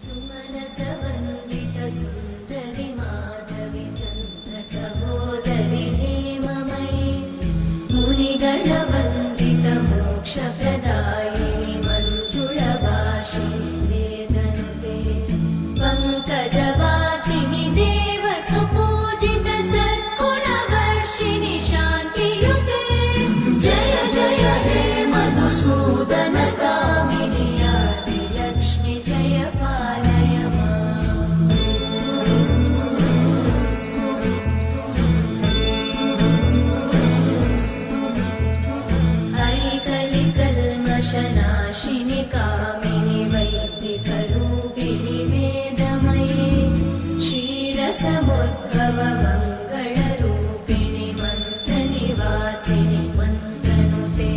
सुमनसवन्दित सुन्दरि माधवि चन्द्र सहोदरि हेममयि मुनिगणवन्दित मोक्षप्रदायिनि मञ्जुळभाषिणि वेदनुते पङ्कजवासिनि देवसुपूजित सद्गुणवर्षिणि शान्तियुते जय जय हे मधुसूदन कामिनि आदिलक्ष्मि जय पालय माम्। ऐकलिकल्मषनाशिनि कामिनि वैदिकरूपिणि वेदमये क्षीरसमुद्भव मङ्गलरूपिणि मन्त्रनिवासिनि मन्त्रनुते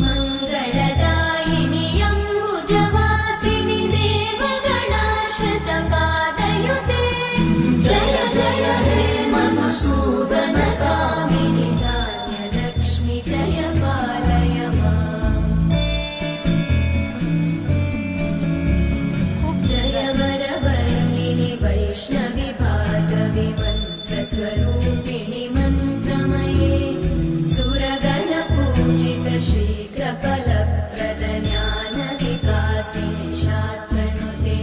मङ्गलदायिनि अम्बुजवासिनि देवगणाश्रितपादयुते जय जय हे मधुसूदन कामिनि धान्यलक्ष्मि जय पालय माम्। जय वरवर्णिनि वैष्णवि भार्गवि मन्त्रस्वरूपिणि मन्त्रमये सुरगणपूजित शीघ्रफलप्रद ज्ञानविकासिनि शास्त्रनुते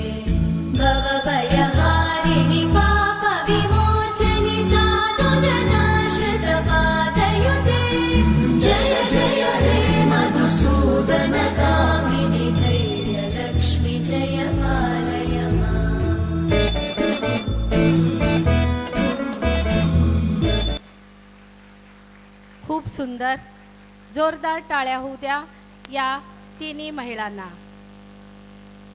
भवभयहारिणि पापविमोचनि साधुजनाश्रितपादयुते जय जय हे मधुसूदन कामिनि धैर्यलक्ष्मि जय पालय माम्। खूप सुंदर, जोरदार टाळ्या होऊ द्या या तिन्ही महिलांना।